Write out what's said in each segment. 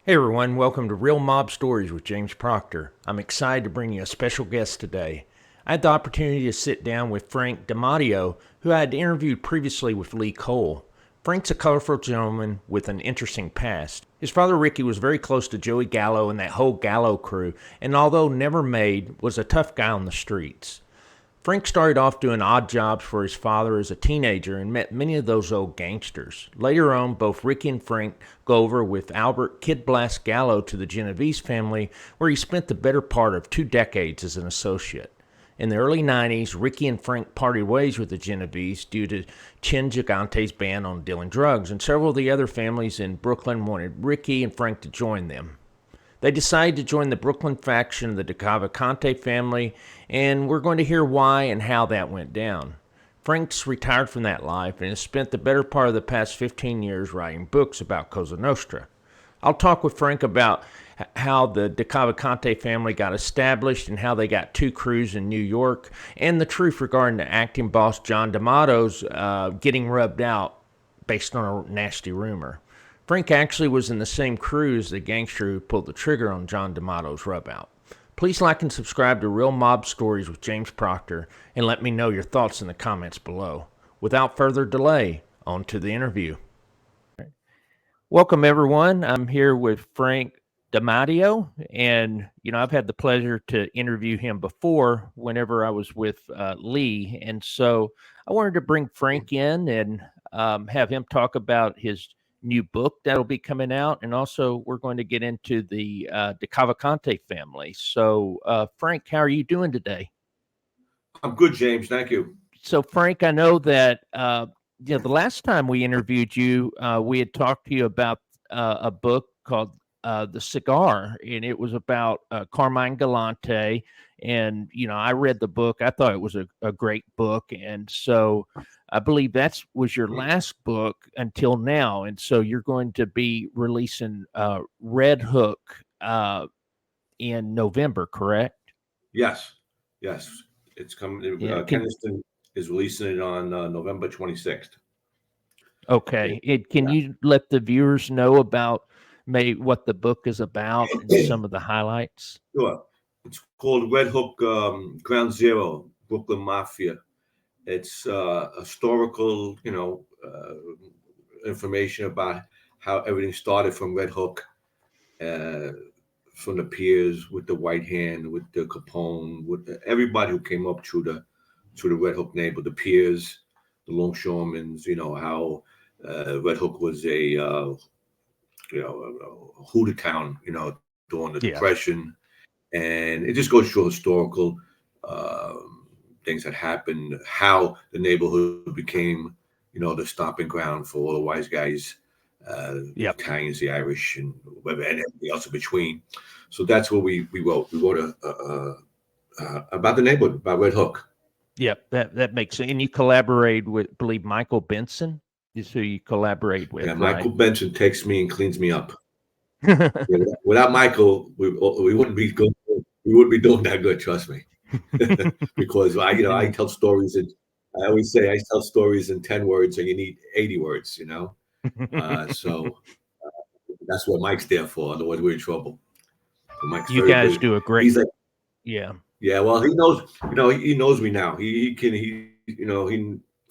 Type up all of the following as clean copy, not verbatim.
Hey everyone, welcome to Real Mob Stories with James Proctor. I'm excited to bring you a special guest today. I had the opportunity to sit down with Frank Dimatteo, who I had interviewed previously with Lee Cole. Frank's a colorful gentleman with an interesting past. His father Ricky was very close to Joey Gallo and that whole Gallo crew, and although never made, was a tough guy on the streets. Frank started off doing odd jobs for his father as a teenager and met many of those old gangsters. Later on, both Ricky and Frank go over with Albert Kid Blast Gallo to the Genovese family, where he spent the better part of 2 decades as an associate. In the early 90s, Ricky and Frank parted ways with the Genovese due to Gentrificante's ban on dealing drugs, and several of the other families in Brooklyn wanted Ricky and Frank to join them. They decided to join the Brooklyn faction of the DeCavalcante family, and we're going to hear why and how that went down. Frank's retired from that life and has spent the better part of the past 15 years writing books about Cosa Nostra. I'll talk with Frank about how the DeCavalcante family got established and how they got two crews in New York, and the truth regarding the acting boss John D'Amato's getting rubbed out based on a nasty rumor. Frank actually was in the same crew as the gangster who pulled the trigger on John D'Amato's rub out. Please like and subscribe to Real Mob Stories with James Proctor and let me know your thoughts in the comments below. Without further delay, on to the interview. Welcome, everyone. I'm here with Frank Dimatteo, and I've had the pleasure to interview him before whenever I was with Lee, and so I wanted to bring Frank in and have him talk about his new book that'll be coming out, and also we're going to get into the DeCavalcante family. So, Frank, how are you doing today? I'm good, James. Thank you. So, Frank, I know that the last time we interviewed you, we had talked to you about a book called "The Cigar," and it was about Carmine Galante. And I read the book. I thought it was a great book, and so I believe that was your last book until now. And so you're going to be releasing Red Hook in November, correct? Yes, yes. It's coming. Yeah. Keniston is releasing it on November 26th. Okay. Can you let the viewers know about what the book is about and some of the highlights? Sure. It's called Red Hook Ground Zero, Brooklyn Mafia. It's historical, information about how everything started from Red Hook, uh, from the peers with the White Hand, with the Capone, with everybody who came up through the Red Hook neighborhood, the peers, the longshoremen's. How Red Hook was a hooter town, during the Yeah. Depression, and it just goes through historical things that happened, how the neighborhood became, the stomping ground for all the wise guys, the Yep. Italians, the Irish, and whatever, and everything else in between. So that's what we wrote. We wrote about the neighborhood, about Red Hook. Yep. That makes sense. And you collaborate with, I believe, Michael Benson is who you collaborate Yeah, with, right? Michael Benson takes me and cleans me up. Yeah, without Michael, we wouldn't be good. We wouldn't be doing that good. Trust me, because I tell stories, and I always say I tell stories in 10 words, and you need 80 words. So that's what Mike's there for. Otherwise, we're in trouble. So Mike's You very guys good. do a great. He's like, Yeah. yeah. Well, he knows. He knows me now. He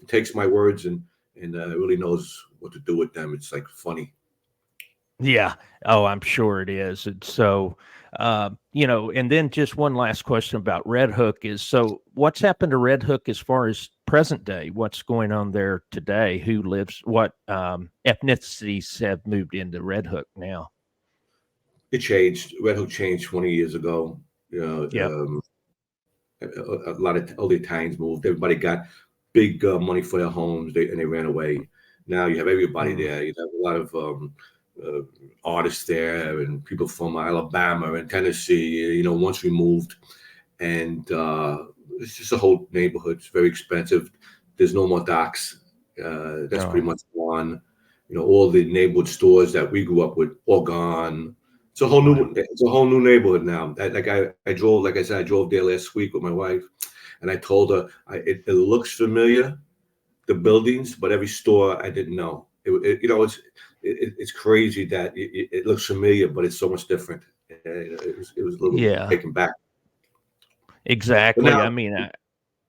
takes my words and really knows what to do with them. It's like funny. Yeah. Oh, I'm sure it is. And so, and then just one last question about Red Hook is, so what's happened to Red Hook as far as present day? What's going on there today? Who lives, what ethnicities have moved into Red Hook now? It changed. Red Hook changed 20 years ago. You Yep. know, a lot of all the Italians moved. Everybody got big money for their homes, and they ran away. Now you have everybody Mm. there. You have a lot of uh, artists there, and people from Alabama and Tennessee. Once we moved, and it's just a whole neighborhood. It's very expensive. There's no more docks. That's pretty Oh, much gone. All the neighborhood stores that we grew up with all gone. It's a whole wow. new. It's a whole new neighborhood now. I drove. Like I said, I drove there last week with my wife, and I told her it looks familiar, the buildings, but every store I didn't know. It's it's crazy that it looks familiar, but it's so much different. It was a little Yeah, taken back. But exactly. now I mean,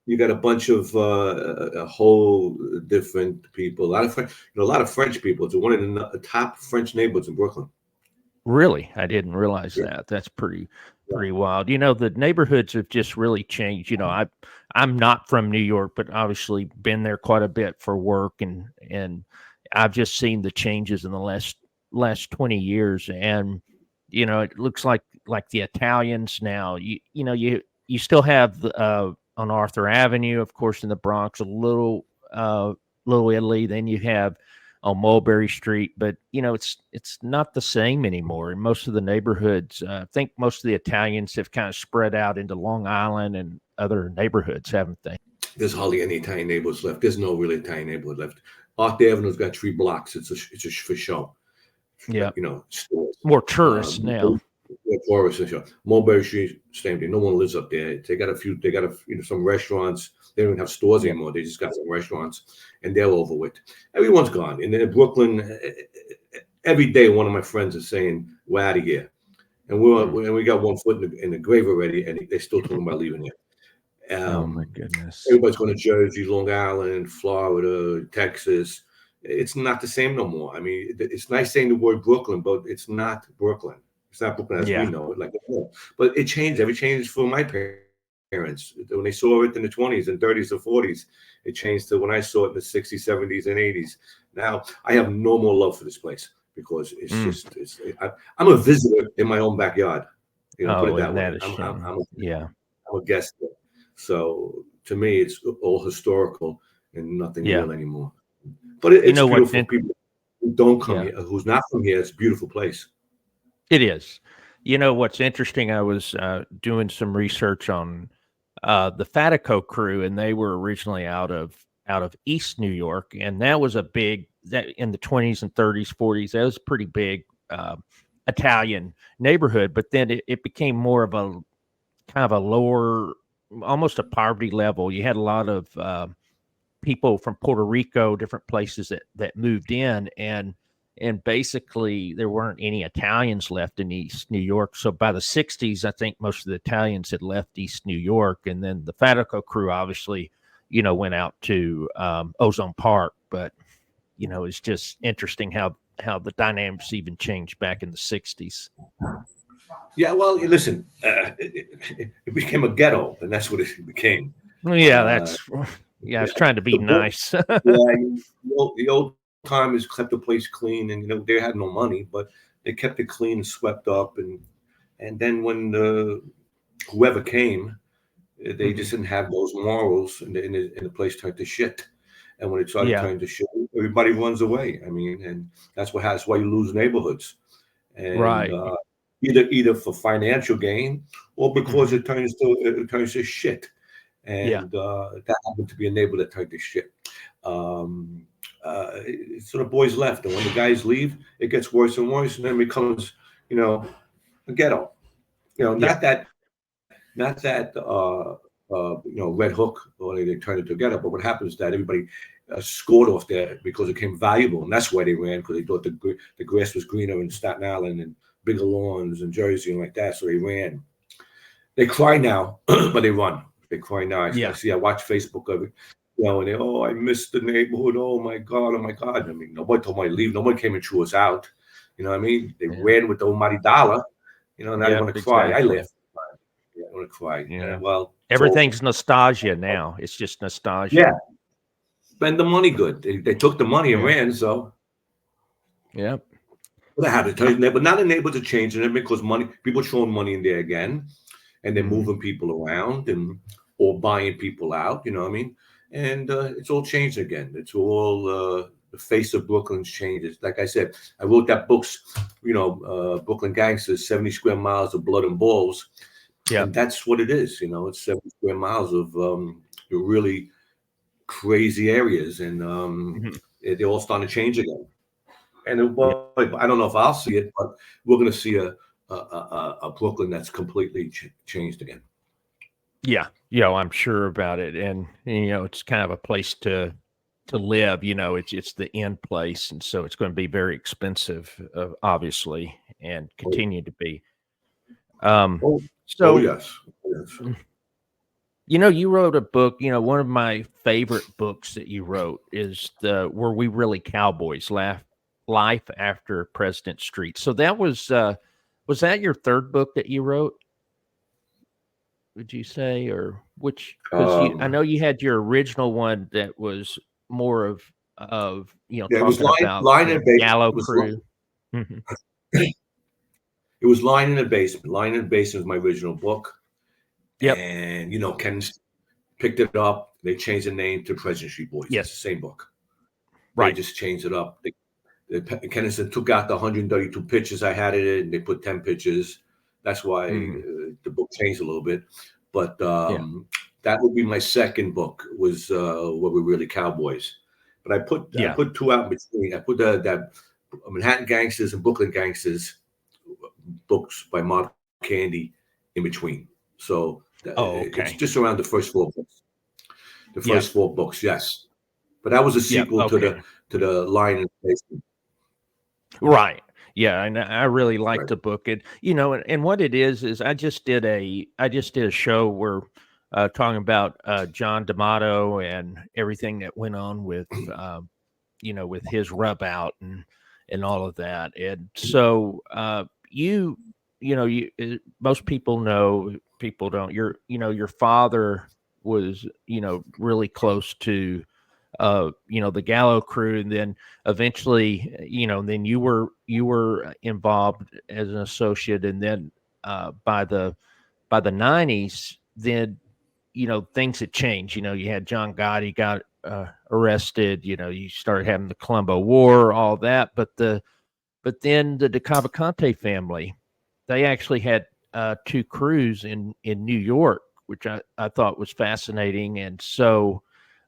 you got a bunch of a whole different people. A lot of French, a lot of French people. It's one of the top French neighborhoods in Brooklyn. really, I didn't realize Yeah, that. That's yeah. pretty wild. The neighborhoods have just really changed. I'm not from New York, but obviously been there quite a bit for work, and I've just seen the changes in the last 20 years. And it looks like the Italians now. You still have on Arthur Avenue, of course, in the Bronx, a little Italy. Then you have on Mulberry Street, but it's not the same anymore. In most of the neighborhoods, I think most of the Italians have kind of spread out into Long Island and other neighborhoods, haven't they? There's hardly any Italian neighborhoods left. There's no really Italian neighborhood left. Arthur Avenue's got 3 blocks. It's a for show. Yeah, Stores. more tourists now. Tourists and show. Mulberry Street, same thing. No one lives up there. They got a few. They got some restaurants. They don't even have stores Yeah, anymore. They just got some restaurants, and they're over with. Everyone's gone. And in Brooklyn, every day one of my friends is saying, "We're out of here," and we got one foot in the grave already, and they're still talking about leaving here. oh my goodness. Everybody's going to Jersey, Long Island, Florida, Texas. It's not the same no more. I mean, it's nice saying the word Brooklyn, but it's not Brooklyn. It's not Brooklyn as we Yeah, know it. But it changed. Every change for my parents when they saw it in the 20s and 30s and 40s. It changed to when I saw it in the 60s, 70s, and 80s. Now I have no more love for this place because it's just. I'm a visitor in my own backyard. Put it oh, that and that way. is shame. Yeah, I'm a guest there. So to me, it's all historical and nothing yeah. real anymore. But it's What's beautiful. People who don't come yeah, here, who's not from here, it's a beautiful place. it is. What's interesting, I was doing some research on the Fatico crew, and they were originally out of East New York, and that was a big that in the 20s and 30s, 40s. That was a pretty big Italian neighborhood, but then it became more of a kind of a lower, almost a poverty level. You had a lot of people from Puerto Rico, different places that moved in, and basically there weren't any Italians left in East New York. So by the 60s, I think most of the Italians had left East New York, and then the Fatico crew obviously, went out to Ozone Park. But it's just interesting how the dynamics even changed back in the 60s. Yeah, well, listen, it became a ghetto, and that's what it became. Yeah, Uh, I was trying to be the book, nice. the old timers kept the place clean, and they had no money, but they kept it clean and swept up, and then when whoever came, they just didn't have those morals, and the place turned to shit. And when it started Yeah, turning to shit, everybody runs away. I mean, and that's why you lose neighborhoods, and right. either for financial gain or because Hmm. it turns to shit. Yeah, And that happened to be a neighbor that turned to shit. Um, so the boys left, and when the guys leave, it gets worse and worse, and then it becomes, a ghetto. yeah, Not that Red Hook, or they turned it together. But what happens is that everybody scored off there because it became valuable, and that's why they ran, because they thought the grass was greener in Staten Island and bigger lawns and Jersey and like that. So they ran. They cry now, but they run. They cry now. I yeah, see. I watch Facebook of it. And I miss the neighborhood. Oh my God. Oh my God. I mean, nobody told me to leave. Nobody came and threw us out. You know what I mean? They yeah. ran with the Almighty dollar. Now they Yep, want to cry. I exactly. laugh. Yeah, I want to cry. Yeah. Well, it's over. Everything's nostalgia now. It's just nostalgia. Yeah, spend the money good. They took the money and Yeah. ran. So Yep. they had to tell you, but now the neighbors are changing it because people throwing money in there again, and they're Mhm. moving people around or buying people out. You know what I mean? And it's all changed again. It's all the face of Brooklyn's changes. Like I said, I wrote that books, Brooklyn Gangsters, 70 square miles of blood and balls. Yep. And that's what it is. It's 70 square miles of really crazy areas. And Mhm. they're all starting to change again. And Yeah. I don't know if I'll see it, but we're going to see a Brooklyn that's completely changed again. Yeah. I'm sure about it. And, it's kind of a place to to live. It's the end place, and so it's going to be very expensive, obviously, and Oh, continue to be. Um, oh, oh so yes, yes. you wrote a book. One of my favorite books that you wrote is the "Were We Really Cowboys?" Life After President Street. So that was that your third book that you wrote? Would you say, or which? Because I Um, know you had your original one that was more of yeah, it was talking about line the and base. Gallo crew. Mhm. It was Line in the Basement. Line in the Basement was my original book, Yep. and Ken picked it up. They changed the name to President Street Boys. It's the Yes. same book. They Right. just changed it up. Kennison took out the 132 pictures I had in it, and they put 10 pictures. That's why Hmm. the book changed a little bit. But Yeah. that would be my second book. Was Were We Really Cowboys? But I Yeah. put two out in between. I put that Manhattan Gangsters and Brooklyn Gangsters books by Mark Candy in between. So Oh, it's okay. just around the first four books. The Yep. first four books, yes. But that was a Yep. sequel Okay. to the Lion in the Basement. Right. Yeah, and I really like Right. the book. And what it is I just did a show where talking about John D'Amato and everything that went on with his rub out and all of that. And so most people don't. Your father was really close to the Gallo crew, and then eventually, then you were involved as an associate, and then by the 90s, then things had changed. You had John Gotti got arrested. You started having the Colombo War, all that, but then the DeCavalcante family, they actually had two crews in New York, which I thought was fascinating. And so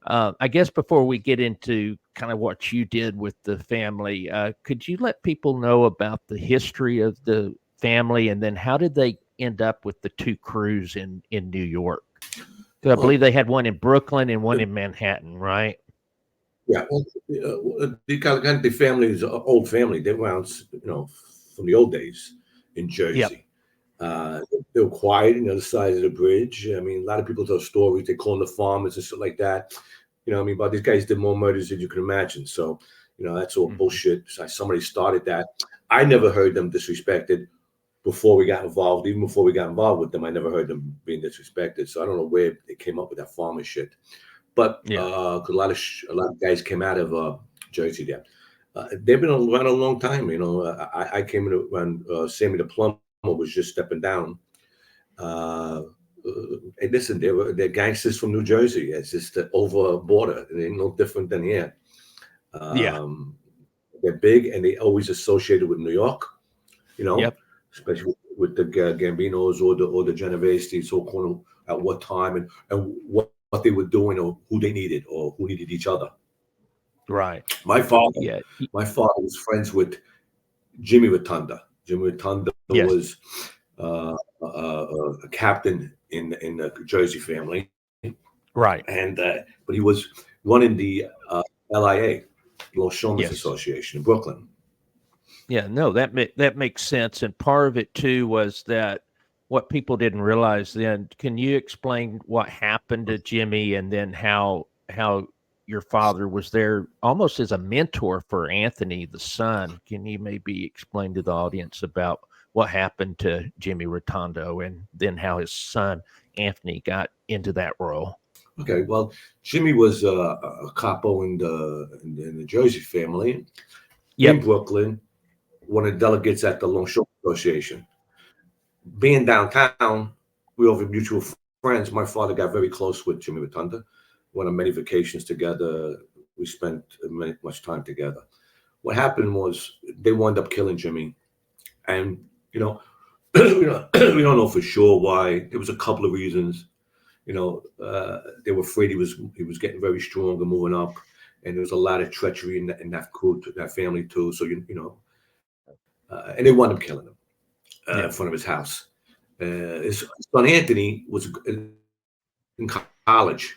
I guess before we get into kind of what you did with the family, could you let people know about the history of the family, and then how did they end up with the two crews in New York? 'Cause I believe Well, they had one in Brooklyn and one the, in Manhattan, right? yeah, well, the Cavalcante family is an old family. They were around, from the old days in Yep. Jersey. Uh, they were quiet on the other side of the bridge. I mean, a lot of people tell stories. They call them the farmers and shit like that. But these guys did more murders than you can imagine. So, that's all Hmm. bullshit. Somebody started that. I never heard them disrespected before we got involved. Even before we got involved with them, I never heard them being disrespected. So I don't know where they came up with that farmer shit. But Yeah. 'cause a lot of guys came out of Jersey there. They've been around a long time. I came in when Sammy the plumber was just stepping down. Uh, and listen, they're gangsters from New Jersey. It's just over a border. They ain't no different than here. Yeah. Um, they're big, and they always associated with New York. You know, Yep. especially with the Gambinos or the Genovese. So at what time and what they were doing or who they needed or who needed each other. Right. My father, Yeah. my father was friends with Jimmy Rotondo. Jimmy Rotondo Yes. was a captain in the Jersey family, Right. and but he was running the LIA, Longshoremen's Yes. Association in Brooklyn. Yeah, no, that makes sense, and part of it too was that what people didn't realize then. Can you explain what happened to Jimmy, and then how your father was there almost as a mentor for Anthony, the son? Can you maybe explain to the audience about what happened to Jimmy Rotondo, and then how his son Anthony got into that role? Okay, well, Jimmy was a capo in the Jersey family in Yep. Brooklyn, one of the delegates at the Longshore Association. Being downtown, we were mutual friends. My father got very close with Jimmy Rotondo. Went on many vacations together. We spent much time together. What happened was they wound up killing Jimmy, and we don't know for sure why. There was a couple of reasons. They were afraid he was getting very strong and moving up, and there was a lot of treachery in that crew, that family too. So and they wound up killing him in Yeah. front of his house. His son Anthony was in college.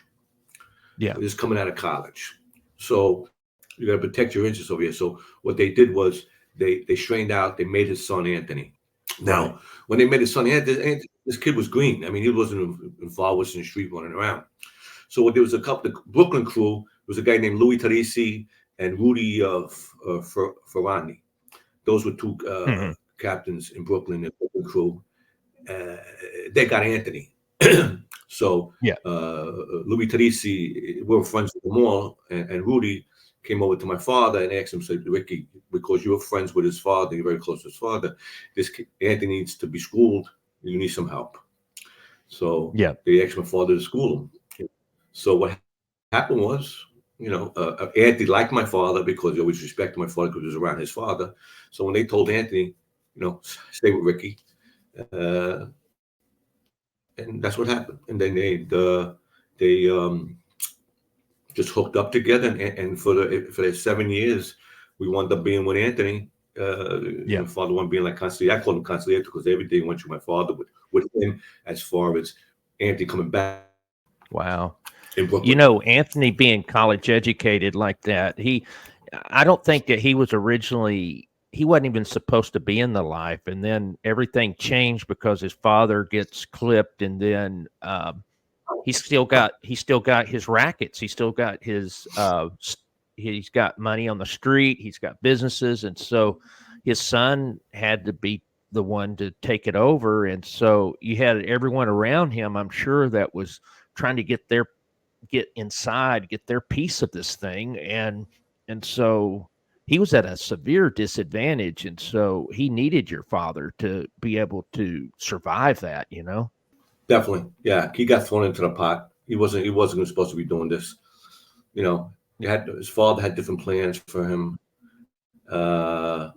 Yeah. He was coming out of college. So you got to protect your interests over here. So what they did was they strained out. They made his son Anthony. Now, Right. when they made his son Anthony, this kid was green. I mean, he wasn't involved with in the street running around. So there was a couple. The Brooklyn crew. There was a guy named Louis Teresi and Rudy Ferrani. Those were two Hmm. captains in Brooklyn, the Brooklyn crew. Uh, they got Anthony. So Yeah. Louis Teresi, we were friends with them all, and Rudy came over to my father and asked him, said, Ricky, because you're friends with his father, you're very close to his father, this kid, Anthony needs to be schooled, you need some help. So Yeah. they asked my father to school him. So what happened was, Anthony liked my father because he always respected my father because he was around his father. So when they told Anthony, stay with Ricky, uh, and that's what happened. And then they just hooked up together, and for the 7 years, we wound up being with Anthony. Yeah. My father wanted being like consigliere. I called him consigliere because every day went through my father with him as far as Anthony coming back Wow. in You Brooklyn. know, Anthony being college educated like that, I don't think that he was originally, he wasn't even supposed to be in the life. And then everything changed because his father gets clipped. And then, he's still got his rackets. He's still got he's got money on the street. He's got businesses. And so his son had to be the one to take it over. And so you had everyone around him, I'm sure, that was trying to get inside, get their piece of this thing. And so he was at a severe disadvantage. And so he needed your father to be able to survive that, you know? Definitely, yeah. He got thrown into the pot. He wasn't supposed to be doing this. His father had different plans for him. Uh,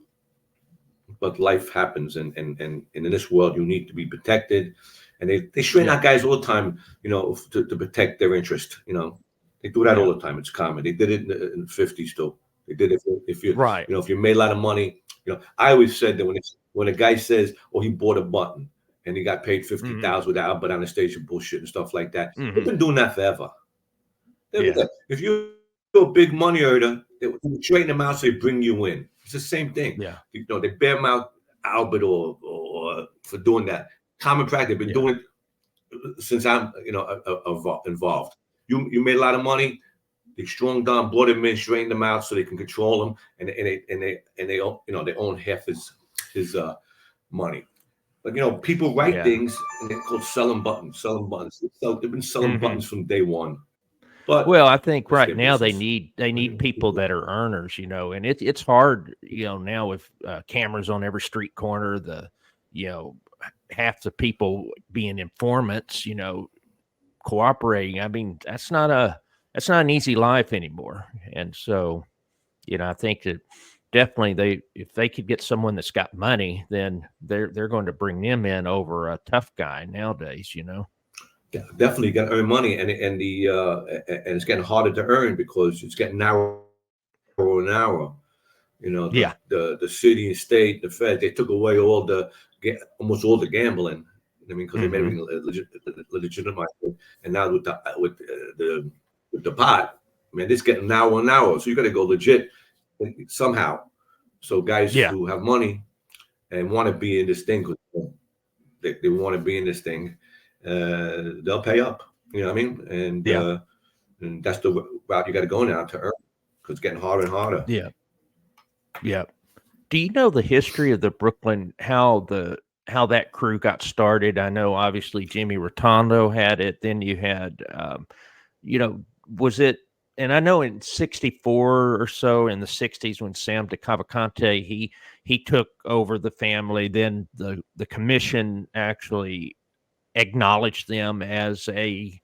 but life happens, and in this world you need to be protected, and they strain Yeah. out guys all the time, to protect their interest. They do that Yeah. all the time. It's common. They did it in the 50s too. They did it if you Right. if you made a lot of money. I always said that when a guy says, oh, he bought a button and he got paid Hmm. 50,000 without but on the station bullshit and stuff like that, they've Hmm. been doing that forever. Yeah. If you're a big money earner, they train them out so they bring you in. It's the same thing. Yeah. They bear them out Albert or for doing that. Common practice. They've been Yeah. doing it since I'm involved. You made a lot of money. They strong down, brought him in, strained them out so they can control him, and they own half his money. But people write Yeah. things and they're called selling buttons. Selling buttons. They've been selling Hmm. buttons from day one. But Well, I think it's right their now business. they need people that are earners, you know, and it's hard, you know, now with cameras on every street corner, you know, half the people being informants, you know, cooperating. I mean, that's not an easy life anymore. And so, you know, I think that definitely if they could get someone that's got money, then they're going to bring them in over a tough guy nowadays, you know. Yeah, definitely got to earn money, and it's getting harder to earn because it's getting narrower and narrower. Yeah. The city and state, the Fed, they took away almost all the gambling. I mean, because they made Hmm. everything legitimized, and now with the pot, man, it's getting narrower and narrower. So you got to go legit somehow. So guys Yeah. who have money and want to be in this thing, 'cause they want to be in this thing, they'll pay up. You know what I mean? Yeah. And that's the route you got to go now to earn because it's getting harder and harder. Yeah. Yeah. Do you know the history of the Brooklyn, how that crew got started? I know obviously Jimmy Rotondo had it. Then you had, you know, was it? And I know in '64 or so, in the '60s, when Sam DeCavalcante he took over the family, then the commission actually acknowledged them as an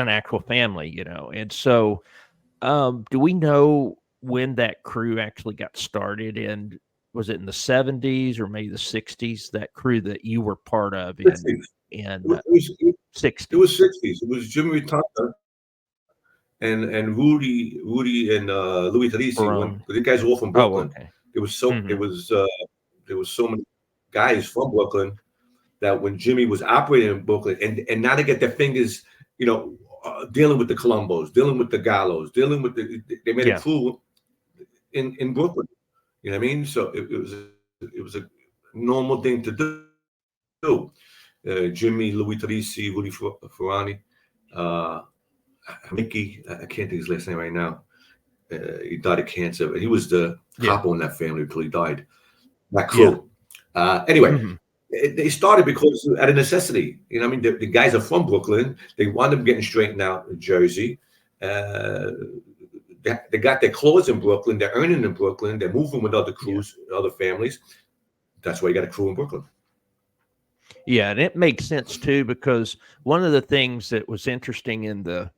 actual family, you know. And so, do we know when that crew actually got started? And was it in the '70s or maybe the '60s? That crew that you were part of It in was, it was, it '60s. was 60s. It was Jimmy Tucker and Rudy and Louis Teresi. When Barone. the guys were all from Oh, Brooklyn, okay. there was so Hmm. there was so many guys from Brooklyn that when Jimmy was operating in Brooklyn, and now they get their fingers, dealing with the Colombos, dealing with the Gallos, dealing with they made a crew in Brooklyn. You know what I mean? So it was a normal thing to do. Jimmy, Louis Teresi, Rudy Ferrani, Mickey, I can't think his last name right now. He died of cancer. He was the Cappo in that family until he died. That crew. Anyway, they started because out of necessity. You know what I mean? The guys are from Brooklyn. They wound up getting straightened out in Jersey. They got their clothes in Brooklyn. They're earning in Brooklyn. They're moving with other crews, other families. That's why you got a crew in Brooklyn. Yeah, and it makes sense too, because one of the things that was interesting in the,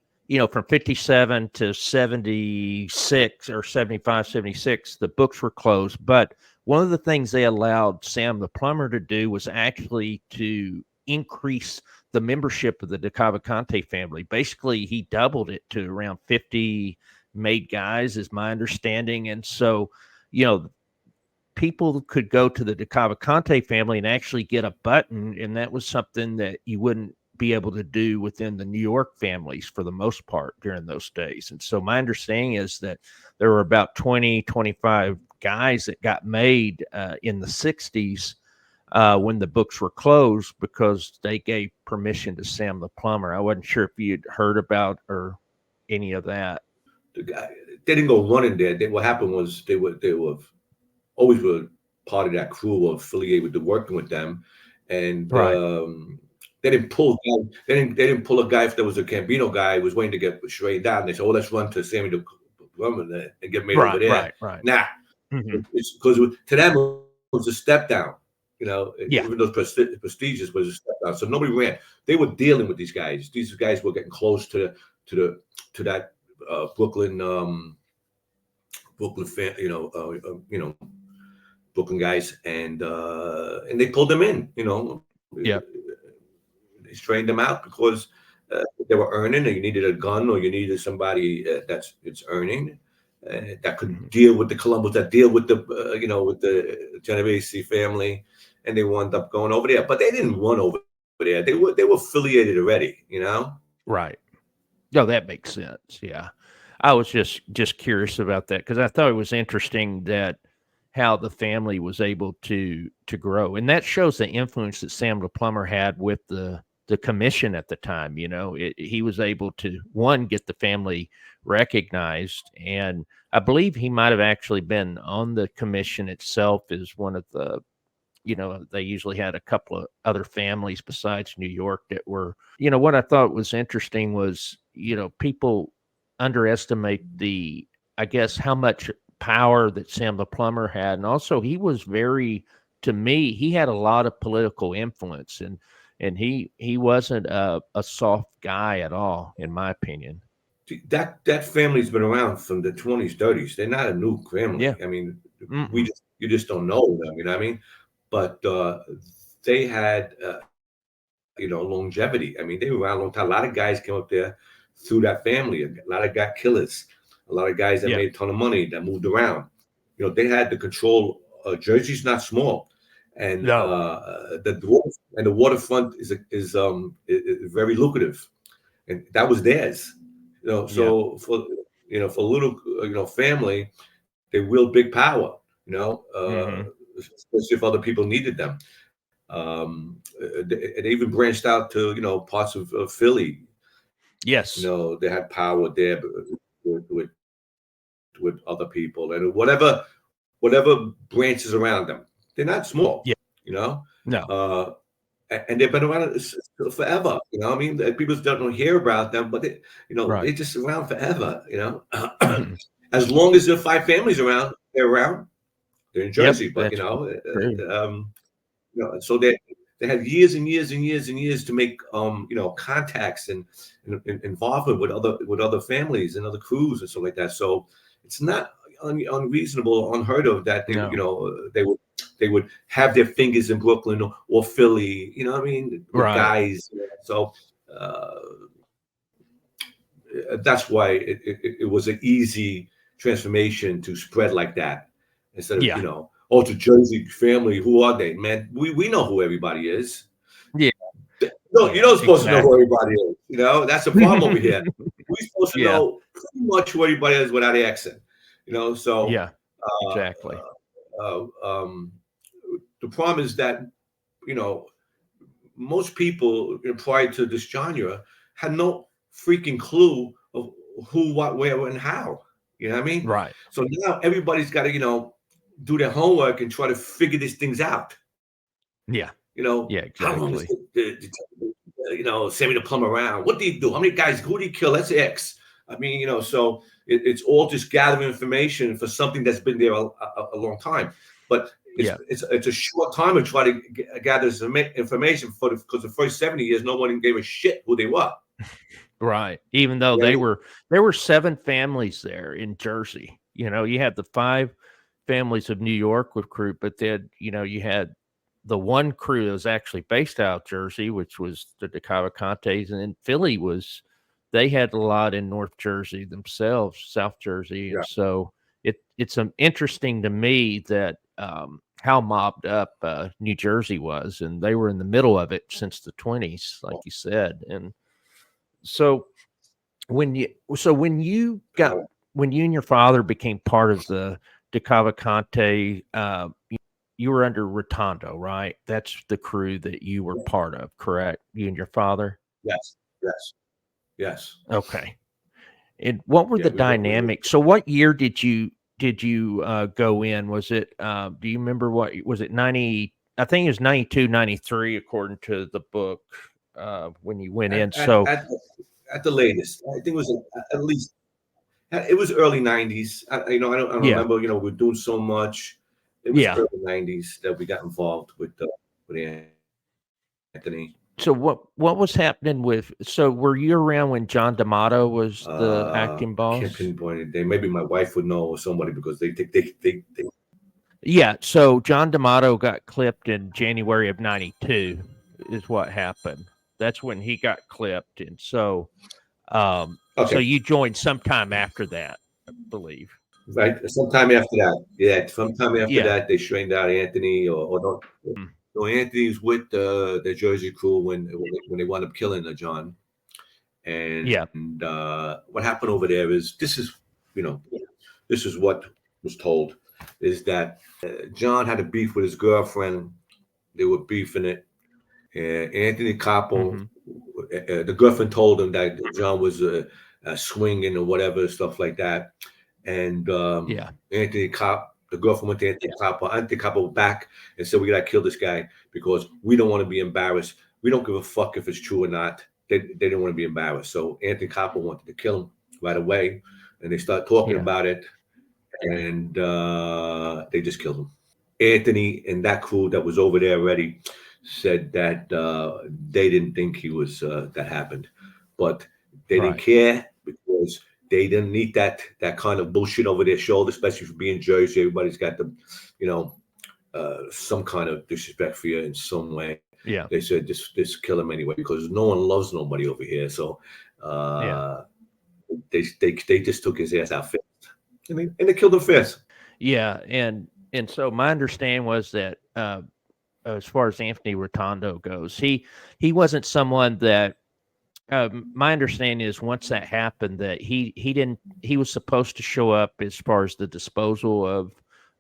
from 57 to 76 or 75, 76, the books were closed. But one of the things they allowed Sam the plumber to do was actually to increase the membership of the DeCavalcante family. Basically, he doubled it to around 50 made guys, is my understanding. And so, people could go to the DeCavalcante family and actually get a button, and that was something that you wouldn't be able to do within the New York families for the most part during those days. And so my understanding is that there were about 20, 25 guys that got made in the 60s when the books were closed, because they gave permission to Sam the plumber. I wasn't sure if you'd heard about or any of that. They didn't go running there. What happened was they were always were part of that crew or affiliated with working with them, and they didn't pull they didn't pull a guy if there was a Gambino guy who was waiting to get straightened down. They said, "Oh, let's run to Sammy the plumber and get made over there." Right. Nah, it's because to them it was a step down. Even though prestigious was a step down, so nobody ran. They were dealing with these guys. These guys were getting close to that Brooklyn fan, Brooklyn guys, and they pulled them in. They trained them out because they were earning, and you needed a gun, or you needed somebody it's earning that could deal with the Columbus, that deal with the with the Genovese family, and they wound up going over there. But they didn't run over there. They were affiliated already. Right. No, that makes sense. Yeah. I was just curious about that, because I thought it was interesting that how the family was able to grow, and that shows the influence that Sam the plumber had with the commission at the time. He was able to, one, get the family recognized, and I believe he might have actually been on the commission itself as one of the, they usually had a couple of other families besides New York that were, what I thought was interesting was, people underestimate I guess, how much power that Sam the plumber had. And also he was to me, he had a lot of political influence, and he wasn't a soft guy at all, in my opinion. That family's been around from the 20s, 30s. They're not a new family. Yeah. I mean, you just don't know them, you know what I mean? But they had longevity. I mean, they were around a long time. A lot of guys came up there through that family. A lot of got killers. A lot of guys that made a ton of money, that moved around. They had the control. Jersey's not small, and the waterfront is very lucrative, and that was theirs. So for for a little they wield big power. Especially if other people needed them. They even branched out to parts of Philly. Yes. They had power there with other people, and whatever branches around them. They're not small. No. And they've been around forever. I mean, people don't hear about them, but they're just around forever. As long as there are 5 families around, they're around. They're in Jersey, but so they had years and years and years and years to make contacts and involvement with other families and other crews and stuff like that. So it's not unreasonable, unheard of that they would have their fingers in Brooklyn or Philly. What I mean, with guys. So that's why it was an easy transformation to spread like that, instead of it's a Jersey family. Who are they, man? We know who everybody is. Yeah. No, you're Yeah, not supposed to know who exactly. everybody is. That's the problem over here. We're supposed to Yeah, know pretty much who everybody is without accent. So yeah, uh, exactly. the problem is that you know most people prior to this genre had no freaking clue of who, what, where, and how. You know what I mean? Right. So now everybody's got to do their homework and try to figure these things out. Yeah, yeah, How long is exactly. Sammy the plumber around? What did he do? How many guys? Who did he kill? That's X. I mean, so it's all just gathering information for something that's been there a long time. But Yeah, it's a short time to try to gather some information because the first 70 years, no one gave a shit who they were. right. Even though You know what I mean? there were 7 families there in Jersey. You had the 5 families of New York with crew, but then, you had the one crew that was actually based out of Jersey, which was the DeCavalcantes, and then Philly they had a lot in North Jersey themselves, South Jersey, and Yeah. so it's interesting to me that how mobbed up New Jersey was, and they were in the middle of it since the 20s, like you said, and so when you when you and your father became part of the DeCavalcante, you were under Rotondo, right? That's the crew that you were part of, correct? You and your father? Yes. Yes. Yes. Okay. And what were Yeah. the dynamics? So what year did you go in? Was it do you remember what was it 90? I think it was 92, 93, according to the book, when you went at in. at So at, at the latest, I think it was at least it was early '90s. I don't yeah, remember. We're doing so much. It was yeah. early '90s that we got involved with Anthony. So what was happening with? So were you around when John D'Amato was the acting Can't boss? pinpoint it. Maybe my wife would know or somebody because they Yeah, so John D'Amato got clipped in January of '92 is what happened. That's when he got clipped, and so okay. you joined sometime after that, I believe. Right. Sometime after that, yeah. Sometime after Yeah. that, they strained out Anthony, or no. Mm. No, Anthony's with the Jersey crew when they wound up killing John. And Yeah. what happened over there is you know, this is what was told is that John had a beef with his girlfriend. They were beefing it. Anthony Cappo, Mhm. the girlfriend told him that John was swinging or whatever, stuff like that. And Yeah. the girlfriend went to Anthony Cappo. Anthony Cappo back and said, "We got to kill this guy because we don't want to be embarrassed. We don't give a fuck if it's true or not. They didn't want to be embarrassed." So Anthony Cappo wanted to kill him right away. And they start talking Yeah. about it. And they just killed him. Anthony and that crew that was over there already said that they didn't think he was that happened, but they didn't Right. care because they didn't need that kind of bullshit over their shoulder, especially for being Jersey. Everybody's got you know, some kind of disrespect for you in some way. Yeah. They said just kill him anyway because no one loves nobody over here. So Yeah. they just took his ass out fast, and they killed him fast. Yeah, and so my understanding was that as far as Anthony Rotondo goes, he wasn't someone that my understanding is once that happened that he was supposed to show up as far as the disposal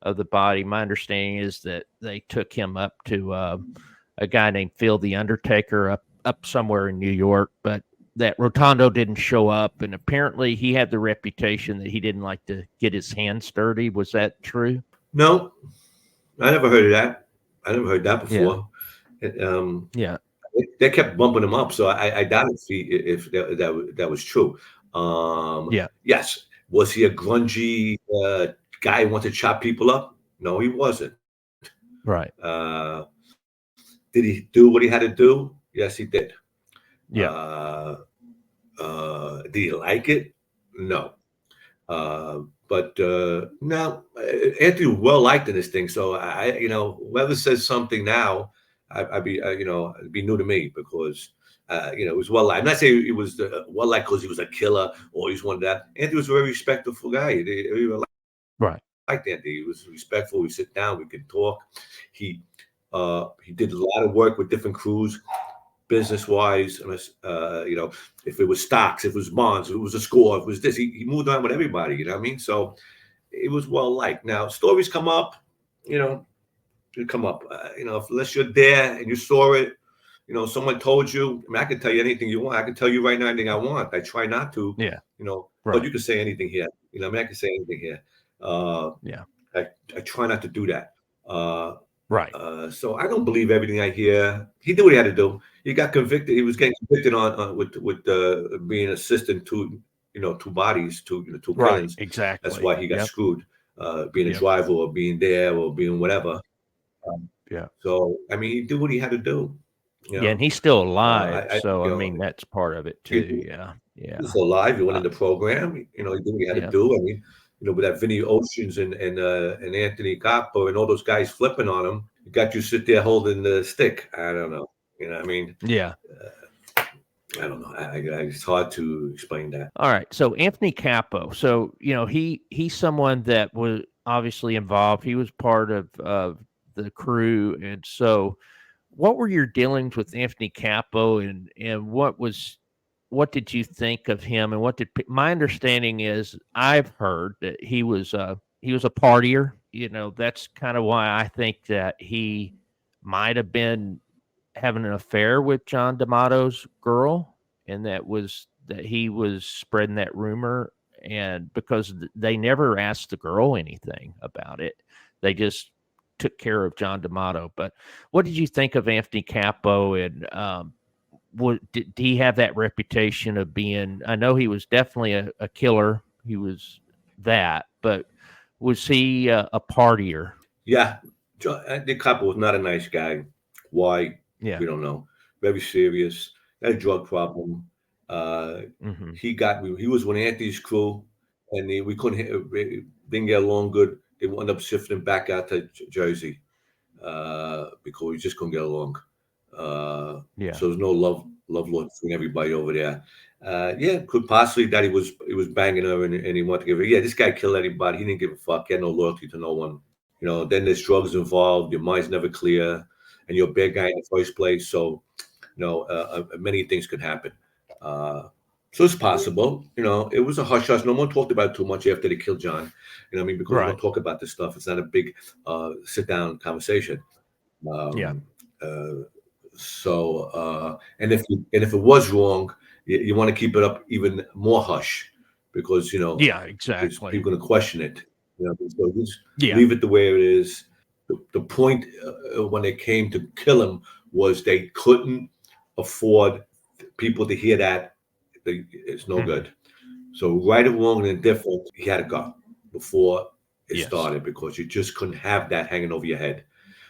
of the body. My understanding is that they took him up to a guy named Phil the Undertaker up somewhere in New York, but that Rotondo didn't show up, and apparently he had the reputation that he didn't like to get his hands dirty. Was that true? No, I never heard of that. I never heard that Yeah, before. Um, yeah, they kept bumping him up, so I doubt if that was true. yeah. Yes, was he a grungy guy who wanted to chop people up? No, he wasn't. Right. Uh, did he do what he had to do? Yes, he did. Yeah. Uh, did he like it? No. But no, Anthony was well liked in this thing. So whoever says something now, I'd be, it'd be new to me because, it was well liked. I'm not saying he was well liked because he was a killer or he was one of that. Anthony was a very respectful guy. He Right. liked Anthony. He was respectful. We sit down, we could talk. He he did a lot of work with different crews. business wise. You know, if it was stocks, if it was bonds, if it was a score, if it was this, he moved on with everybody. You know what I mean? So it was well liked. Now stories come up, you know, they come up. You know, unless you're there and you saw it, you know, someone told you. I mean, I can tell you anything you want. I can tell you right now anything I want. I try not to. Yeah. You know, but Right. you can say anything here. You know, I mean, I can say anything here. Yeah. I try not to do that. Uh, Right. so I don't believe everything I hear. He did what he had to do. He got convicted. He was getting convicted on with being assistant to, you know, two bodies, two Right. killings. That's Exactly. why he got Yep. screwed. Being a Yep. driver or being there or being whatever. Um, Yeah. so I mean, he did what he had to do. You Yeah, and know, he's still alive, I so, I you know, mean, that's part of it too, yeah, he's yeah. still alive. He went Uh, in the program. You know, he did what he had to yeah, do. I mean, you know, with that Vinny Oceans and Anthony Cappo and all those guys flipping on him, it got you sit there holding the stick. I don't know. You know, what I mean, yeah. I don't know. It's hard to explain that. Alright, so Anthony Cappo, so, you know, he's someone that was obviously involved, he was part of the crew, and so what were your dealings with Anthony Cappo, and what did you think of him, and what did my understanding is I've heard that he was a partier, you know, that's kinda why I think that he might have been having an affair with John D'Amato's girl, and that he was spreading that rumor, and because they never asked the girl anything about it, they just took care of John D'Amato. But what did you think of Anthony Cappo? And did he have that reputation of being? I know he was definitely a killer. He was that, but was he a partier? Yeah, Nick Cappo was not a nice guy. Why? Yeah. We don't know. Very serious. Had a drug problem. Uh, Hmm. he was with Anthony's crew, and we didn't get along good. They wound up shifting back out to Jersey because we just couldn't get along. Yeah. So there's no love lost between everybody over there. Yeah, could possibly that he was banging her and he wanted to give her. Yeah, this guy killed anybody. He didn't give a fuck. He had no loyalty to no one. You know, then there's drugs involved. Your mind's never clear, and you're a bad guy in the first place. So, you know, many things could happen. Uh, so it's possible. You know, it was a hush hush. No one talked about it too much after they killed John. You know what I mean? Because we Right. don't talk about this stuff. It's not a big sit down conversation. Yeah. Um, and if it was wrong, you want to keep it up even more hush because you know Yeah. because Exactly. people are going to question it. You know, so just Yeah. leave it the way it is. The point when they came to kill him was they couldn't afford people to hear that. It's no Hmm. good. So right or wrong and indifferent, he had to go before it Yes. started because you just couldn't have that hanging over your head.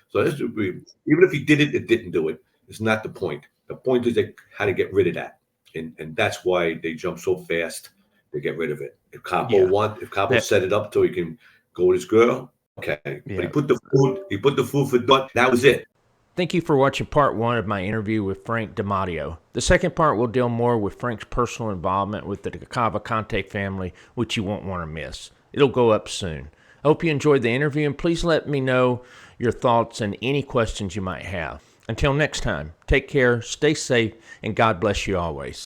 So even if he did it, it didn't do it. It's not the point. The point is they had to get rid of that, and that's why they jump so fast to get rid of it. Yeah. If Capo That. set it up so he can go with his girl, okay. But Yeah. he put the food for thought. That was it. Thank you for watching part one of my interview with Frank Dimatteo. The second part will deal more with Frank's personal involvement with the DeCavalcante family, which you won't want to miss. It'll go up soon. I hope you enjoyed the interview, and please let me know your thoughts and any questions you might have. Until next time, take care, stay safe, and God bless you always.